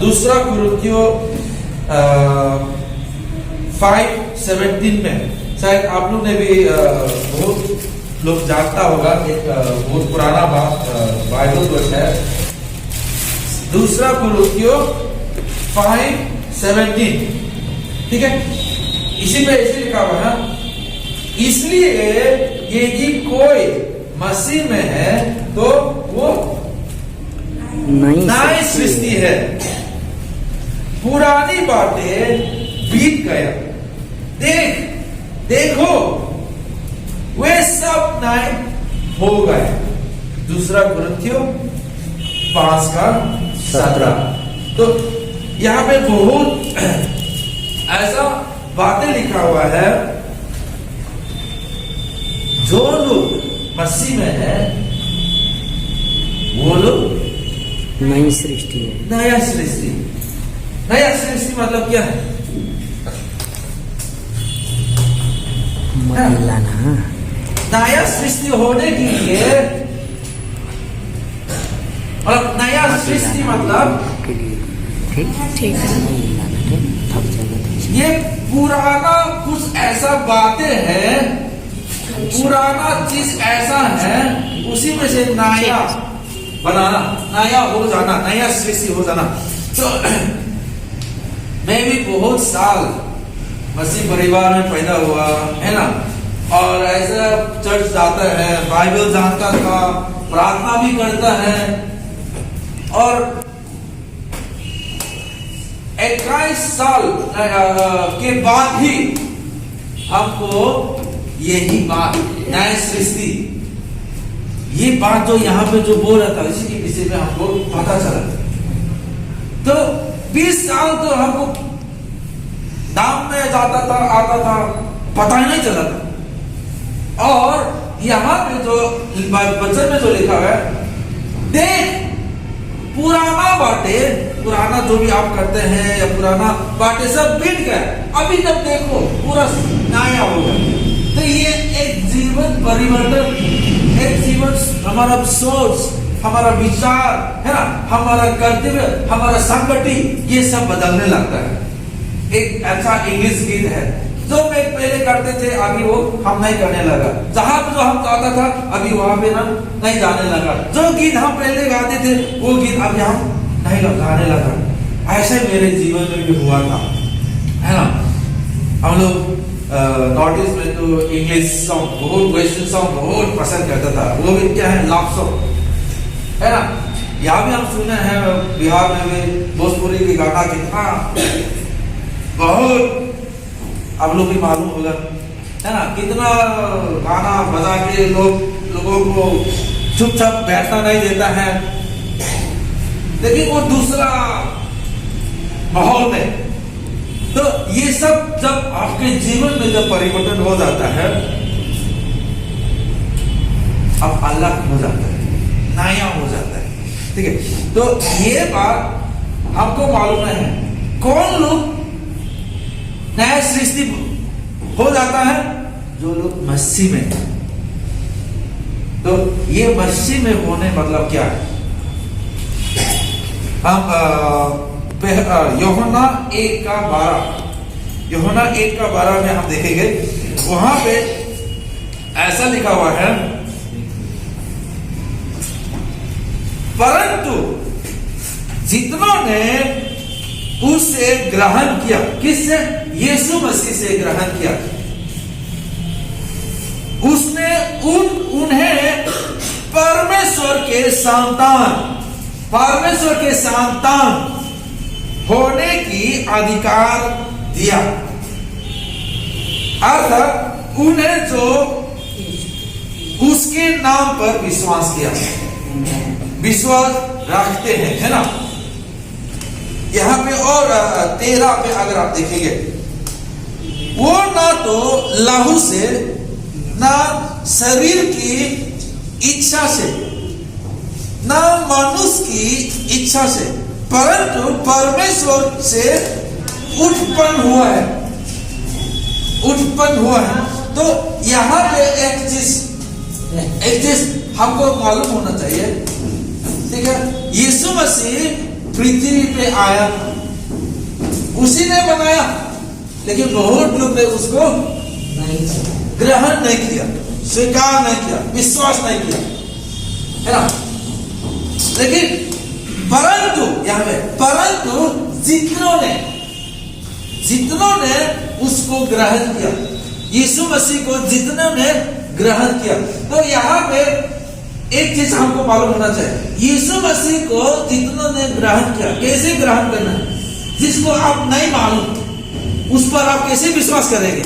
दूसरा कुरिन्थियों 5:17 में शायद आप लोग ने भी बहुत लोग जानता होगा, एक बहुत पुराना बाइबल वर्ष है। दूसरा कुरिन्थियों 5:17, ठीक है। इसी पे ऐसे लिखा हुआ है, इसलिए यदि कोई मसीह में है तो वो नई सृष्टि है, पुरानी बातें बीत गया, देखो वे सब नए हो गए। दूसरा कुरिन्थियों 5:17। तो यहाँ पे बहुत ऐसा बातें लिखा हुआ है, जो लोग मसीह में है वो लोग नई सृष्टि है। नया सृष्टि मतलब क्या है? नया सृष्टि होने के लिए मतलब नया सृष्टि मतलब ठीक ये पुराना कुछ ऐसा बातें है, पुराना चीज ऐसा है, उसी में से नया बनाना, नया हो जाना, नया सृष्टि हो जाना। तो मैं भी बहुत साल मसीह परिवार में पैदा हुआ है ना, और ऐसा चर्च जाता है, बाइबल जानता था, प्रार्थना भी करता है, और 21 साल के बाद ही हमको यही बात नया सृष्टि, ये बात जो यहाँ पे जो बोल रहा था, इसी के विषय में हमको पता चला। तो 20 साल तो हमको नाम में जाता था, आता था, पता ही नहीं चला था। और यहाँ पे जो वचन में जो लिखा है, देख पुराना बातें, पुराना जो भी आप करते हैं या पुराना बातें सब बीत गए, अभी तक देखो पूरा नया हो गया। तो ये एक जीवन परिवर्तन, एक जीवन, हमारा सोच, हमारा विचार है ना, हमारा कर्तव्य, हमारा संगति, ये सब बदलने लगता है। एक अच्छा इंग्लिश गीत है, जो मैं पहले करते थे अभी वो हम नहीं करने लगा, जहां पे जो हम गाता था अभी वहां पे ना नहीं जाने लगा, जो गीत हम पहले गाते थे वो गीत अभी हम नहीं गाने लगा। ऐसे मेरे जीवन में भी हुआ था, है ना। हम लोग नॉर्थ ईस्ट में तो इंग्लिश सॉन्ग, बहुत वेस्टर्न सॉन्ग बहुत पसंद करता था। वो भी क्या है, लव सॉन्ग, है ना। यहाँ भी हम सुने हैं, बिहार में भी भोजपुरी की गाना कितना बहुत, आप लोग भी मालूम होगा, है ना, कितना गाना बजा के लोगों को चुपचाप बैठना नहीं देता है, लेकिन वो दूसरा माहौल में। तो ये सब जब आपके जीवन में जब परिवर्तन हो जाता है, अब अलग हो जाता है, नया हो जाता है, ठीक है। तो ये बात हमको मालूम है, कौन लोग नया सृष्टि हो जाता है? जो लोग मसीह में। तो ये मसीह में होने मतलब क्या है? हम यूहन्ना 1:12 में हम देखेंगे, वहां पे ऐसा लिखा हुआ है, परंतु जितनों ने उससे ग्रहण किया, किससे? यीशु मसीह से ग्रहण किया, उसने उन्हें परमेश्वर के संतान होने की अधिकार दिया। अर्थात उन्हें जो उसके नाम पर विश्वास किया, विश्वास रखते हैं, है ना। यहाँ पे और 13 पे अगर आप देखेंगे, वो ना तो लहू से, ना शरीर की इच्छा से, ना मनुष्य की इच्छा से, परंतु परमेश्वर से उत्पन्न हुआ है। तो यहाँ पे एक चीज हमको मालूम होना चाहिए, ठीक है, यीशु मसीह पृथ्वी पे आया था, उसी ने बनाया, लेकिन बहुत लोग ने उसको ग्रहण नहीं किया, स्वीकार नहीं किया, विश्वास नहीं किया, है ना। लेकिन परंतु यहाँ पे जितनों ने उसको ग्रहण किया, यीशु मसीह को जितनों ने ग्रहण किया, तो यहाँ पे एक चीज हमको मालूम होना चाहिए, यीशु मसीह को जितनों ने ग्रहण किया, कैसे ग्रहण करना है, जिसको आप नहीं मालूम उस पर आप कैसे विश्वास करेंगे,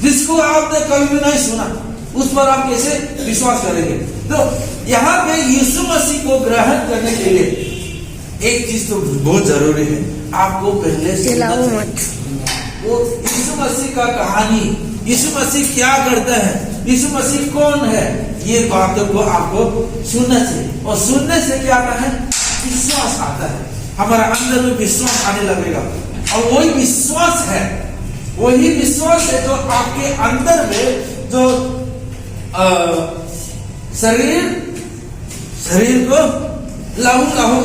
जिसको आपने कभी भी नहीं सुना उस पर आप कैसे विश्वास करेंगे। तो यहाँ पे यीशु मसीह को ग्रहण करने के लिए एक चीज तो बहुत जरूरी है, आपको पहले वो यीशु मसीह का कहानी, यीशु मसीह क्या करता है, यीशु मसीह कौन है, ये बातों को आपको सुनना चाहिए, और सुनने से क्या आता है, विश्वास आता है, हमारा अंदर में विश्वास आने लगेगा, और वही विश्वास है जो आपके अंदर में जो शरीर को लहू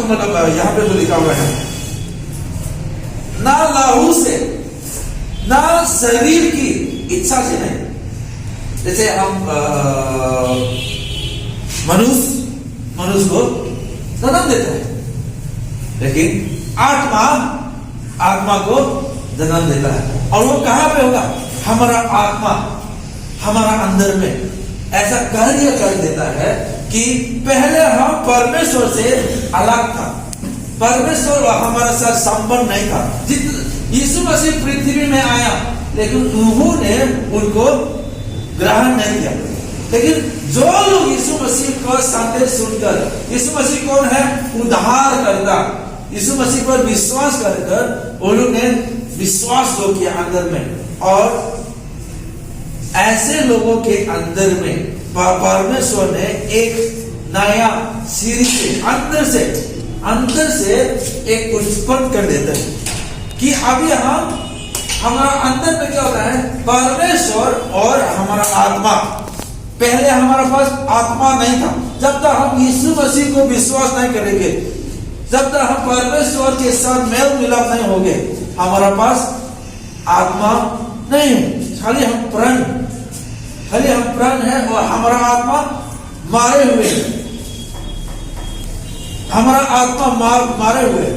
मतलब यहाँ पे तो लिखा हुआ है, ना लहू से ना शरीर की इच्छा से नहीं, जैसे हम मनुष्य को जन्म देता है, लेकिन आत्मा को जन्म देता है, और वो कहाँ पे होगा, हमारा आत्मा हमारा अंदर में ऐसा कार्य कर देता है कि पहले हम परमेश्वर से अलग था, परमेश्वर हमारे साथ संबंध नहीं था। यीशु मसीह पृथ्वी में आया, लेकिन उन्होंने उनको ग्रहण नहीं किया, लेकिन जो लोग यीशु मसीह का संदेश सुनकर, यीशु मसीह कौन है, उद्धार करता, यीशु मसीह पर विश्वास कर उन्होंने विश्वास जो किया अंदर में, और ऐसे लोगों के अंदर में परमेश्वर ने एक नया सिरे से अंदर से एक उत्पन्न कर देता है कि अभी हमारा अंदर में क्या होता है, परमेश्वर और हमारा आत्मा। पहले हमारे पास आत्मा नहीं था, जब तक हम यीशु मसीह को विश्वास नहीं करेंगे, जब तक हम परमेश्वर के साथ मेल मिलाप नहीं होंगे, हमारा पास आत्मा नहीं है, खाली हम प्राण है, और हमारा आत्मा मारे हुए है, हमारा आत्मा मारे हुए।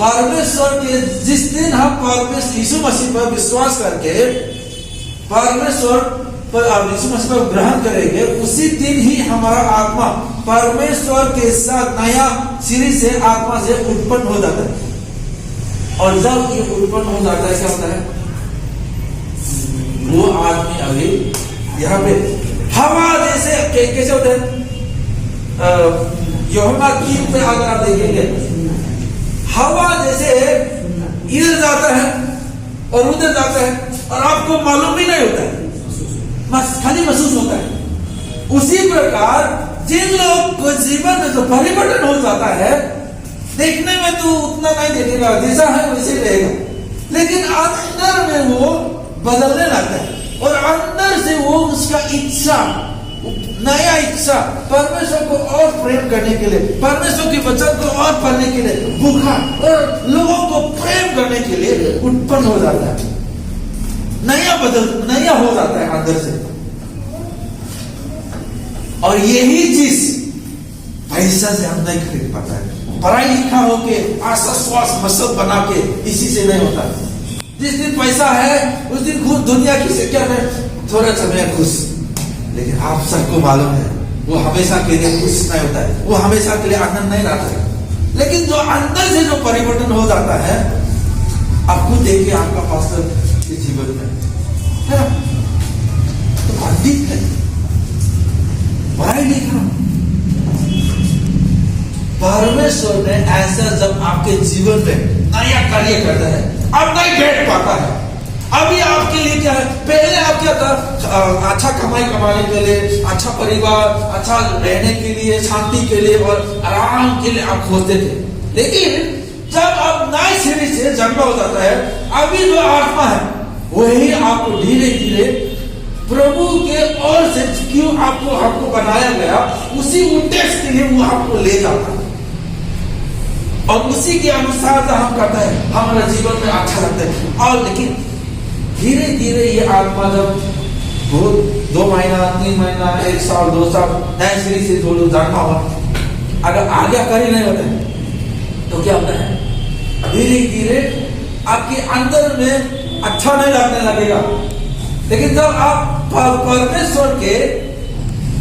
परमेश्वर के जिस दिन हम परमेश्वर यीशु मसीह पर विश्वास करके परमेश्वर पर यीशु मसीह पर ग्रहण करेंगे, उसी दिन ही हमारा आत्मा परमेश्वर के साथ नया सिरे से आत्मा से उत्पन्न हो जाता है। और जब ये उत्पन्न हो जाता है, क्या होता है, वो आदमी अभी यहाँ पे हवा जैसे कैसे होते हैं, यूहन्ना 3 पे अगर आप देखेंगे, हवा जैसे इधर जाता है और उधर जाता है, और आपको मालूम भी नहीं होता है, खाली महसूस होता है। उसी प्रकार जिन लोग को जीवन में तो परिवर्तन हो जाता है, देखने में तो उतना नहीं देखेगा, जैसा है वैसे रहेगा, लेकिन अंदर में वो बदलने लगता है, और अंदर से वो उसका इच्छा, नया इच्छा, परमेश्वर को और प्रेम करने के लिए, परमेश्वर के वचन को और पढ़ने के लिए, भूखा और लोगों को प्रेम करने के लिए उत्पन्न हो जाता है, नया हो जाता है अंदर से। और यही चीज पैसा से हम नहीं खरीद पाता है, पढ़ाई लिखा होके आशा श्वास मसल बना के इसी से नहीं होता। जिस दिन पैसा है उस दिन खुद दुनिया की से क्या है, थोड़ा समय खुश, लेकिन आप सबको मालूम है वो हमेशा के लिए खुश नहीं होता है, वो हमेशा के लिए आनंद नहीं लाता है। लेकिन जो अंदर से जो परिवर्तन हो जाता है, आपको देखिए आपका पास्टर के जीवन में है ना, तो पंडित है, पढ़ाई लिखा, परमेश्वर ने ऐसा जब आपके जीवन में नया कार्य करता है, अब नहीं बैठ पाता है। अभी आपके लिए क्या है, पहले आप क्या था, अच्छा कमाने के लिए, अच्छा परिवार, अच्छा रहने के लिए, शांति के लिए और आराम के लिए आप खोजते थे। लेकिन जब आप नए सिरे से जन्म हो जाता है, अभी जो आत्मा है वही आपको धीरे धीरे प्रभु के ओर से क्यों आपको बनाया गया, उसी उद्देश्य के लिए वो आपको ले जाता है और उसी के अनुसार जो हम करते हैं हमारा जीवन में अच्छा लगता है। और लेकिन धीरे धीरे ये आत्मा जब बहुत 2 महीना 3 महीना 1 साल 2 साल नए सिरे से जो लोग जानना हो, अगर आज्ञाकारी नहीं होते तो क्या होता है, धीरे धीरे आपके अंदर में अच्छा नहीं लगने लगेगा। लेकिन जब आप परमेश्वर के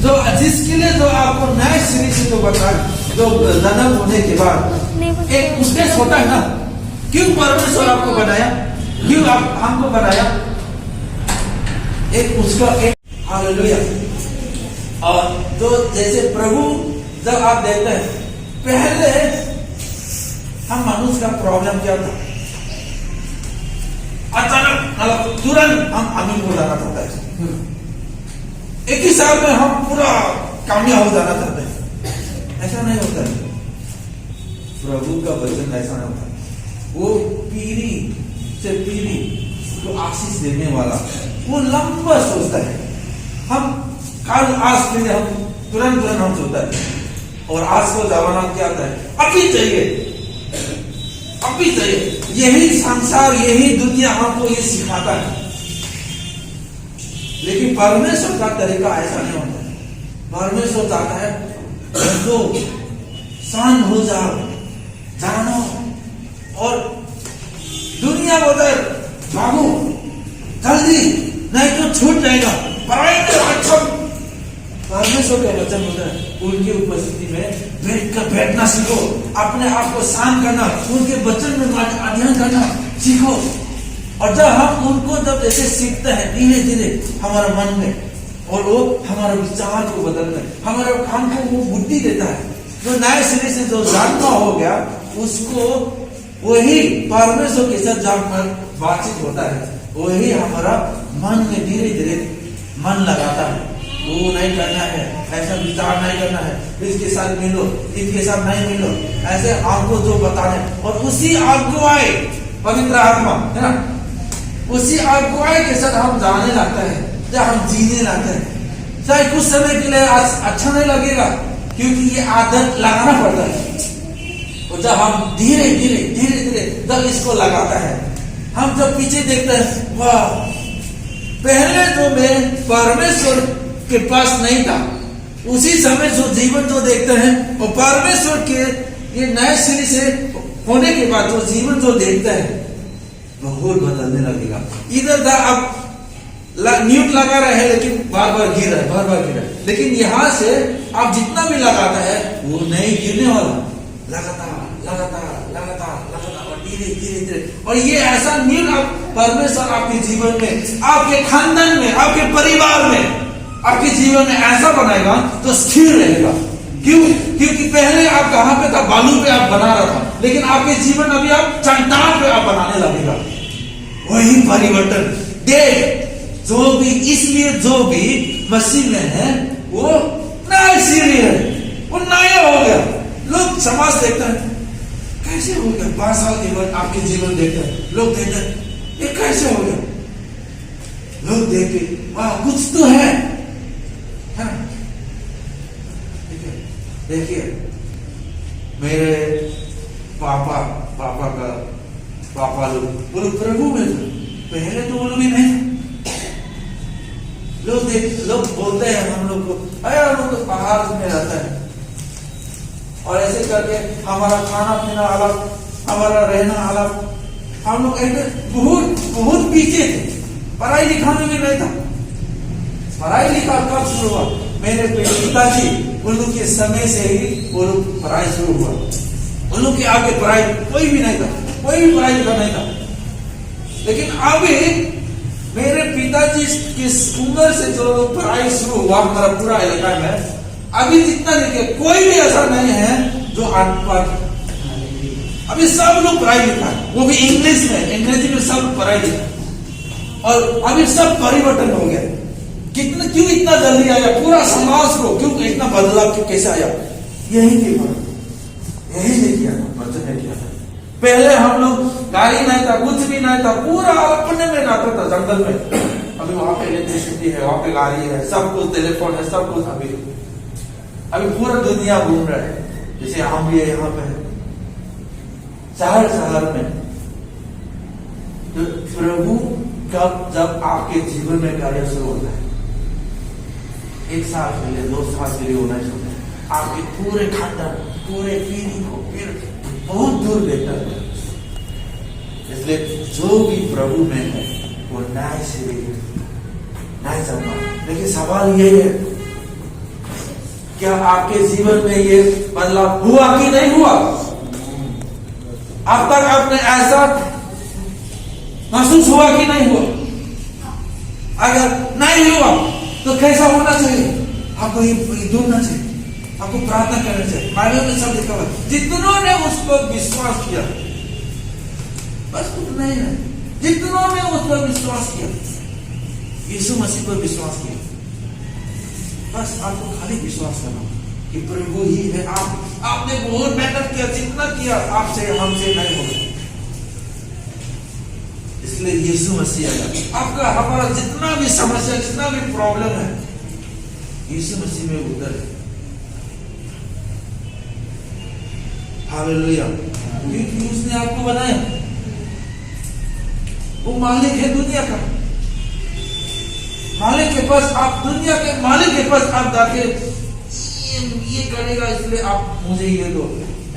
जो जिसके लिए जो आपको नए सिरे से जो बताए, जो जन्म होने के बाद एक उद्देश्य होता है ना, क्यों परमेश्वर आपको बनाया, क्यों आप हमको बनाया, एक उसका एक हालेलुया। और तो जैसे प्रभु जब आप देखते हैं, पहले हम मनुष्य का प्रॉब्लम क्या था, अचानक तुरंत हम अमीर हो जाना चाहते हैं, एक ही साल में हम पूरा कामयाब हो जाना चाहते हैं। ऐसा नहीं होता है, प्रभु का वचन ऐसा नहीं होता। वो पीढ़ी से पीढ़ी को आशीष देने वाला, वो लंबा सोचता है। हम कल आज के लिए हम तुरंत हम सोचता है, और आज को जमाना क्या आता है, अभी चाहिए अभी चाहिए। यही संसार यही दुनिया हमको ये सिखाता है। लेकिन परमेश्वर का तरीका ऐसा नहीं होता है। परमेश्वर चाहता है तो शांत हो जाओ, जानो, और दुनिया बोलता है भागो जल्दी, नहीं तो छूट जाएगा, पढ़ाई में अच्छा। परमेश्वर का वचन होता है उनकी उपस्थिति में बैठना सीखो, अपने आप को शांत करना, उनके वचन में अध्ययन करना सीखो। और जब हम उनको जब जैसे सीखते हैं धीरे धीरे हमारा मन में, और वो हमारे विचार को बदलते हैं, हमारे काम को वो बुद्धि देता है। जो नए सिरे से जो जानना हो गया उसको वही परमेश्वर के साथ जब बातचीत होता है, वही हमारा मन में धीरे धीरे मन लगाता है। वो नहीं करना है, ऐसा विचार नहीं करना है, इसके साथ मिलो, इसके साथ नहीं मिलो, ऐसे आपको जो बताने, और उसी अगुवाई पवित्र आत्मा है ना, उसी अगुवाई के साथ हम जाने लगता है, जब हम जीने लगते हैं। चाहे कुछ समय के लिए अच्छा नहीं लगेगा, क्योंकि ये आदत लगाना पड़ता है। और जब हम धीरे धीरे जब इसको लगाता है, हम जब पीछे देखते हैं, वाह, पहले जो मैं परमेश्वर के पास नहीं था, उसी समय जो जीवन जो देखते हैं, और परमेश्वर के ये नए सिरे से होने के बाद जो जीवन जो देखते हैं, बहुत बदलने लगेगा। इधर था अब न्यूट लगा रहे हैं, लेकिन बार बार गिर रहा है, लेकिन यहां से आप जितना भी लगाता है वो नहीं गिरने वाला, लगातार और धीरे। और ये ऐसा न्यूट आप परमेश्वर आपके जीवन में, आपके खानदान में, आपके परिवार में, आपके जीवन में ऐसा बनाएगा तो स्थिर रहेगा। क्यों? क्योंकि पहले आप कहां पे था, बालू पे आप बना रहा था, लेकिन आपके जीवन अभी आप चट्टान पे आप बनाने लगेगा। वही परिवर्तन देख, जो भी, इसलिए जो भी मसीह में है वो नया सिरे है, वो नया हो गया। लोग समाज देखते हैं कैसे हो गया, 5 साल के बाद आपके जीवन देखते हैं, लोग देखते हैं ये कैसे हो गया, लोग देखते वाह कुछ तो है। देखिए मेरे पापा लोग वो लोग प्रभु में थे, पहले तो वो लोग भी नहीं। लोग बोलते हैं हम लोग को, अरे हम लोग तो पहाड़ में रहता है, और ऐसे करके हमारा खाना पीना अलग, हमारा रहना अलग, हम लोग ऐसे बहुत पीछे थे, पढ़ाई लिखा में भी नहीं था। पढ़ाई लिखा कब शुरू हुआ, मेरे पिताजी उन लोग के समय से ही वो लोग पढ़ाई शुरू हुआ। उन लोग के आगे पढ़ाई कोई भी नहीं था, कोई भी पढ़ाई लिखा नहीं था। लेकिन अभी मेरे पिताजी की उम्र से जो पढ़ाई शुरू हुआ हमारा पूरा इलाका में, अभी जितना लिखे कोई भी ऐसा नहीं है जो अनपढ़। अभी सब लोग पढ़ाई लिखा है, वो भी इंग्लिश में, अंग्रेजी में सब पढ़ाई लिखा, और अभी सब परिवर्तन हो गया। कितना क्यों इतना जल्दी आया, पूरा समाज को क्यों इतना बदलाव क्यों कैसे आया, यही नहीं किया वचन ने किया। पहले हम लोग गाड़ी नहीं था, कुछ भी नहीं था, पूरा अपने में रहता था जंगल में, अभी वहां पे इलेक्ट्रिसिटी है, वहां पे गाड़ी है, सब कुछ टेलीफोन है, सब कुछ अभी पूरा दुनिया घूम रहा है। जैसे हम भी यहाँ पे शहर में, तो प्रभु कब जब आपके जीवन में कार्य शुरू होता है, 1 साल के लिए 2 साल के लिए होना चाहिए, आपके पूरे खानदान पूरे पीढ़ी को फिर बहुत दूर लेकर है। इसलिए जो भी प्रभु में है वो न्याय से न्याय चलना। लेकिन सवाल ये है, क्या आपके जीवन में ये बदलाव हुआ कि नहीं हुआ? अब तक आपने ऐसा महसूस हुआ कि नहीं हुआ? अगर नहीं हुआ तो कैसा होना चाहिए? आपको ये ढूंढना चाहिए, आपको प्रार्थना करना चाहिए। बाइबल में सब लिखा हुआ है, जितनों ने उस पर विश्वास किया, बस उतना ही है, जितनों ने उस पर विश्वास किया, यीशु मसीह पर विश्वास किया, बस आपको खाली विश्वास करना कि प्रभु ही है। आपने बहुत मेहनत किया, जितना किया आपसे हमसे नहीं होगा। इसलिए यीशु मसीह आया, आपका हमारा जितना भी समस्या, जितना भी प्रॉब्लम है, यीशु मसीह में उतर है। हालेलुया। क्योंकि उसने आपको बनाया, वो मालिक है दुनिया का। मालिक के पास आप, दुनिया के मालिक के पास आप जाके ये करेगा इसलिए आप मुझे ये दो,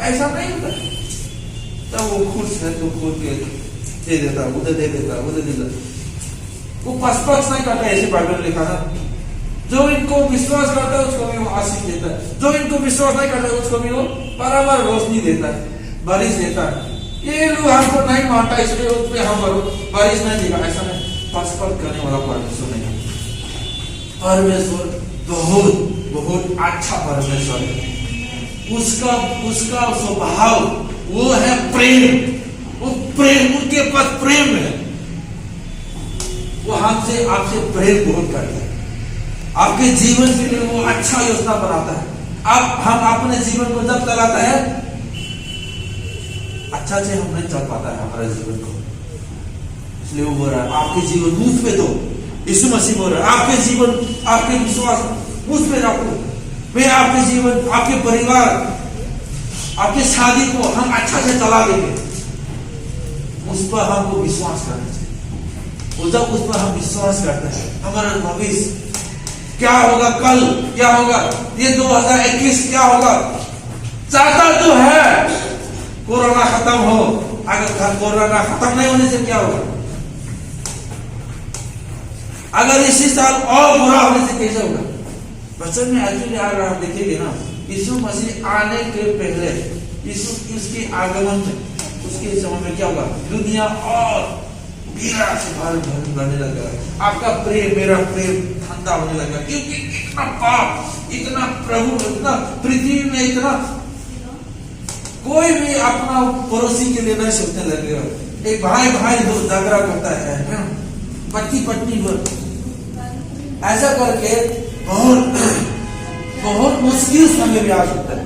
ऐसा नहीं होता। तब वो खुश है तो खुद दे देता, उधर दे देता, उधर दे देता। वो पक्षपात नहीं करता, ऐसे बाइबल में लिखा ना, जो इनको विश्वास करता है उसको भी वो आशीष देता है, जो इनको विश्वास नहीं करता है उसको भी वो बराबर रोशनी देता है, बारिश देता है। ये लोग हमको नहीं मानता इसलिए उस पर हम बारिश नहीं देगा, ऐसा नहीं। पक्षपात करने वाला परमेश्वर नहीं है। परमेश्वर बहुत बहुत अच्छा परमेश्वर है। उसका स्वभाव वो है प्रेम। वो प्रेम, उनके पास प्रेम है। वो हमसे आपसे प्रेम बहुत करता है। आपके जीवन के लिए वो अच्छा योजना बनाता है। हम अपने जीवन को जब चलाता है, अच्छा से हम नहीं चल पाता है हमारे जीवन को। इसलिए वो बोल रहा है आपके जीवन मुझ पे दो। यीशु मसीह बोल रहा है आपके जीवन, आपके विश्वास मुझ पे रखो। मैं आपके जीवन, आपके परिवार, आपके शादी को हम अच्छा से चला देंगे। उस पर हमको विश्वास करना चाहिए। और जब उस पर हम विश्वास करते हैं, हमारा भविष्य क्या होगा, कल क्या होगा, ये 2021 क्या होगा, चाहता तो है कोरोना खत्म हो। अगर कोरोना खत्म नहीं होने से क्या होगा? अगर इसी साल और बुरा होने से कैसे होगा? वचन में एक्चुअली अगर आप देखेंगे ना, यीशु मसीह आने के पहले, यीशु उसके आगमन में, उसके समय में क्या होगा? दुनिया और पीड़ा से भरने लगा। आपका प्रेम, मेरा प्रेम ठंडा होने लगा, क्योंकि इतना पाप, इतना प्रभु, इतना पृथ्वी में, इतना कोई भी अपना पड़ोसी के लिए नहीं सोचने लगेगा। एक भाई झगड़ा करता है, पति पत्नी पर, ऐसा करके बहुत मुश्किल समय भी आ सकता है।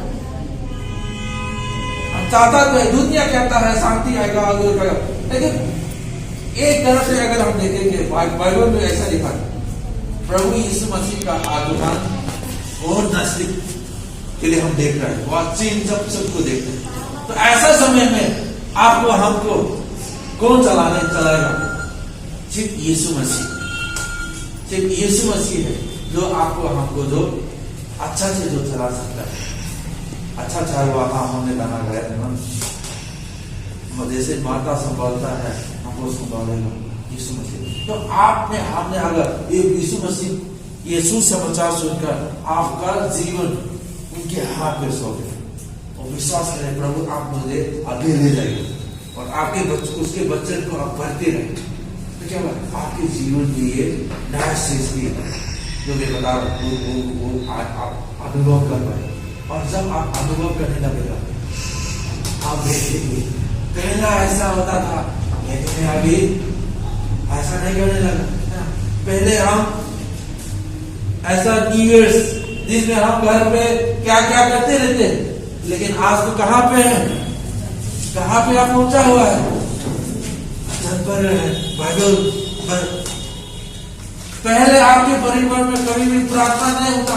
हम चाहता तो दुनिया कहता है शांति आएगा, लेकिन एक तरफ से अगर हम देखेंगे, बाइबल में ऐसा लिखा है, प्रभु यीशु मसीह का आगमन और नजदीक के लिए हम देख रहे हैं। वह चीन जब सबको देखते हैं, तो ऐसा समय में आपको हमको कौन चलाएगा? सिर्फ यीशु मसीह। सिर्फ यीशु मसीह है जो आपको हमको जो अच्छा से जो चला सकता है। अच्छा चाहे वो हमने बना गया है, जैसे माता संभालता है हमको संभालेगा यीशु मसीह। तो हमने अगर ये यीशु मसीह, यीशु समाचार सुनकर आपका जीवन उनके हाथ में सौंप दे और विश्वास करें, प्रभु आप मुझे आगे ले जाइए और आपके उसके बच्चे को आप बढ़ते रहे, तो क्या होगा? आपके जीवन में ये नया सृष्टि जो मैं बता रहा हूँ वो आप अनुभव कर पाए। और जब आप अनुभव करने लगेगा, आप देखेंगे पहला ऐसा होता था, लेकिन अभी ऐसा नहीं करने लगा। पहले हम ऐसा न्यू ईयर्स जिसमें हम घर पे क्या क्या करते रहते, लेकिन आज तो कहाँ पे है, कहाँ पे आप पहुंचा हुआ है? छत पर बाइबल पर पहले आपके परिवार में कभी भी प्रार्थना नहीं होता,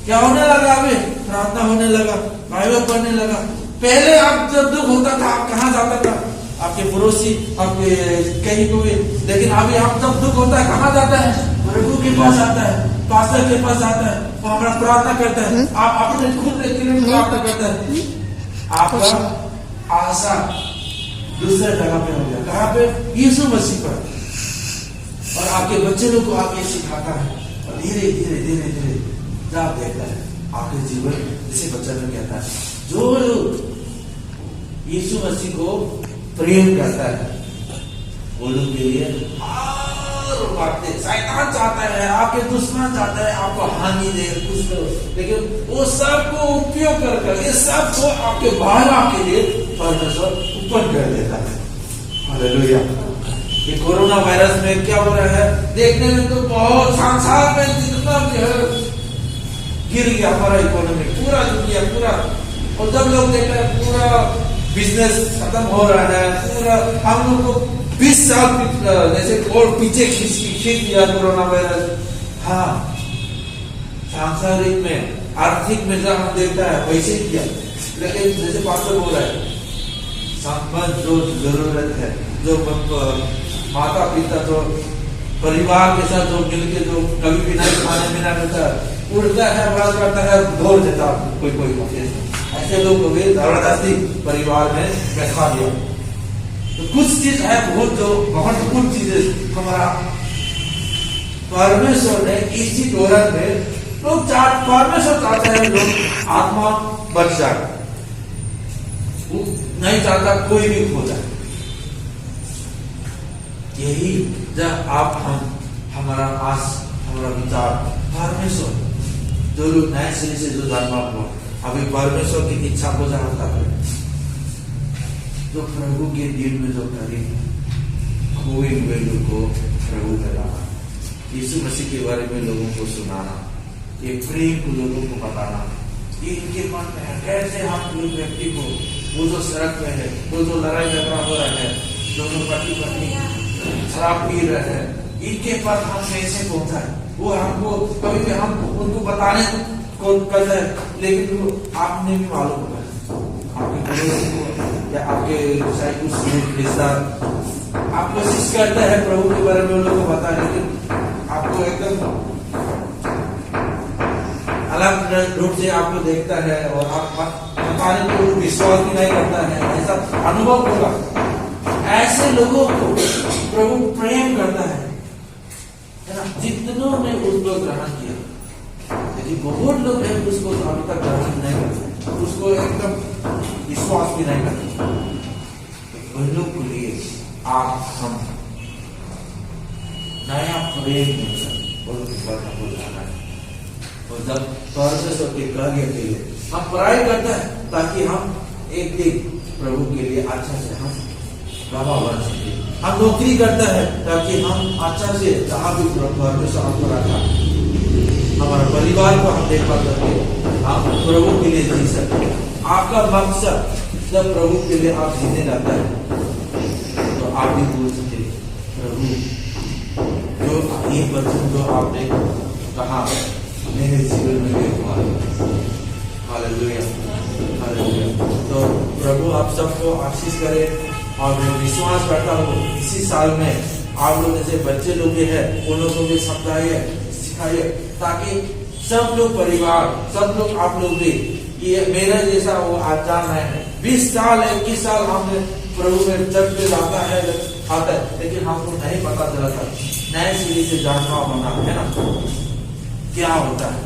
क्या होने लगा? अभी प्रार्थना होने लगा, बाइबल पढ़ने लगा। पहले आप जब दुख होता था आप कहाँ जाता था? आपके पड़ोसी, आपके कहीं को भी। लेकिन अभी आप जब दुख होता है कहाँ जाता है? प्रभु के पास आता है, पास्टर के पास आता है, वो हमारा प्रार्थना करता है। आप अपने खुद के लिए प्रार्थना करता है। आपका आशा दूसरे जगह पे हो गया, कहाँ पे? यीशु मसीह पर। और आपके बच्चे लोग को आप ये सिखाता है और धीरे धीरे धीरे धीरे जब देखता है आपके जीवन, जैसे बच्चा लोग कहता है, जो लोग यीशु मसीह को प्रेम करता है वो लोग के लिए हर बातें, शैतान चाहता है, आपके दुश्मन चाहता है आपको हानि दे, कुछ करो, लेकिन वो सबको उपयोग कर ये सबको आपके भाला के लिए परमेश्वर ऊपर कर देता है। हालेलुया। ये कोरोना वायरस में क्या हो रहा है देखने में तो बहुत संसार में जितना भी है गिर गया हमारा इकोनॉमी, पूरा दुनिया पूरा। और जब लोग देख रहे हैं पूरा बिजनेस खत्म हो रहा है, पूरा हम लोग को 20 साल जैसे और पीछे खींच दिया कोरोना वायरस। हाँ, सांसारिक में आर्थिक में जब हम देखता है वैसे ही किया, लेकिन जैसे पास्टर बोल रहा है संबंध जो जरूरत है, जो माता पिता जो परिवार के साथ जो मिलके जो कभी भी नहीं खाने पीना करता है, उड़ता है, व्रत करता है, दौड़ देता कोई ऐसे लोग को भी जबरदस्ती परिवार में बैठा दिया। तो कुछ चीज है बहुत जो महत्वपूर्ण चीजें हमारा परमेश्वर ने इसी दौरान में लोग परमेश्वर चाहते हैं लोग आत्मा बच जाए, वो नहीं चाहता कोई भी खो जाए। यही जब आप हमारा आस हमारा विचार परमेश्वर, जो लोग नए सिरे से जो जन्मा हुआ अभी परमेश्वर की इच्छा को जानता है, जो प्रभु के दिल में जो करीब खोए हुए लोग को प्रभु में लाना, यीशु मसीह के बारे में लोगों को सुनाना, ये प्रेम को लोगों को बताना, ये इनके मन में है। कैसे हम उस व्यक्ति को, वो जो सड़क में है, वो जो लड़ाई झगड़ा हो रहा है, दोनों पति पत्नी शराब पी रहे हैं, इनके पास हम कैसे पहुंचाए? वो हमको कभी भी हम उनको बताने को करते हैं, लेकिन वो आपने भी मालूम होगा आपके पड़ोसी को या आपके शायद कुछ रिश्तेदार आप कोशिश करते हैं प्रभु के बारे में लोगों को बताने, लेकिन आपको एकदम अलग रूप से आपको देखता है और आप बताने को विश्वास भी नहीं करता है, ऐसा अनुभव होगा। ऐसे लोगों को प्रभु प्रेम करता है ना, जितनों ने उसको ग्रहण किया, लेकिन बहुत लोग हैं उसको अभी तक ग्रहण नहीं करते, उसको एकदम विश्वास भी नहीं करते। उन लोग के लिए आप हम नया प्रेम हो जाना है। और जब परमेश्वर के कार्य के लिए हम पढ़ाई करते हैं ताकि हम एक दिन प्रभु के लिए अच्छा से हम गवाह बन सके, हम नौकरी करते हैं ताकि हम अच्छा से जहाँ भी परमेश्वर हमको रखा, हमारे परिवार को हम देखभाल करके हम प्रभु के लिए जी सकते। आपका मकसद जब प्रभु के लिए आप जीने जाता है तो आप भी बोल सकते प्रभु जो ये वचन जो आपने कहा मेरे जीवन में हुआ। Hallelujah, hallelujah. तो प्रभु आप सबको आशीष करे और मैं विश्वास करता हूँ इसी साल में आप लोग जैसे बच्चे लोग हैं उन लोगों को भी समझाइए, सिखाइए, ताकि सब लोग परिवार, सब लोग आप लोग भी ये मेरा जैसा वो आचार है। 20 साल 21 साल हमने प्रभु में जब भी आता है लेकिन हमको नहीं पता चला था नए सिरे से जानना होना है ना क्या होता है।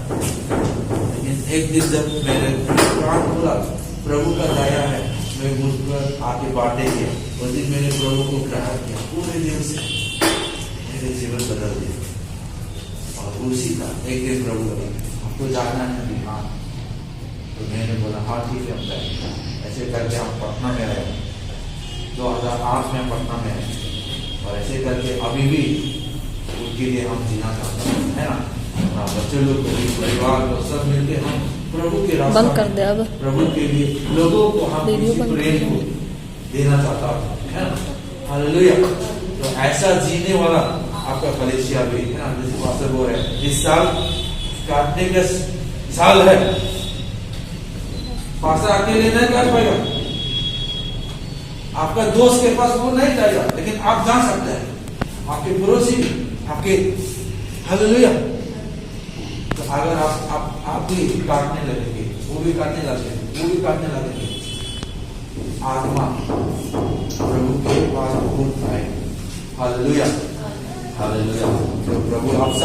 लेकिन एक दिन जब मेरे कान खोला प्रभु का दया है, मैं मुझको आके बांटे किया, उस दिन मैंने प्रभु को ग्रहण किया, पूरे दिन से मेरे जीवन बदल दिया। और उसी का एक दिन प्रभु बोला हमको जाना है बिहार, तो मैंने बोला हाँ ठीक है हम जाएंगे। ऐसे करके हम पटना में आए, 2008 में पटना में आए, और ऐसे करके अभी भी उनके लिए हम जीना चाहते हैं, है ना। बच्चे लोग को भी, परिवार को सब मिलके हम प्रभु के रास्ते बंद कर दे अब, प्रभु के लिए लोगों को हम प्रेम को देना चाहता है ना। हालेलुया। तो ऐसा जीने वाला आपका कलेशिया भी है ना, जैसे पास्टर बोल रहे हैं इस साल काटने का साल है। पास्टर अकेले नहीं काट पाएगा, आपका दोस्त के पास वो नहीं जाएगा, लेकिन आप जा सकते हैं, आपके पड़ोसी भी आपके। हालेलुया। तो अगर आप भी काटने लगेंगे, वो भी काटने लगेंगे, वो भी काटने लगेंगे, आत्मा प्रभु के पास पहुंच पाए। Hallelujah, hallelujah. तो प्रभु आप सब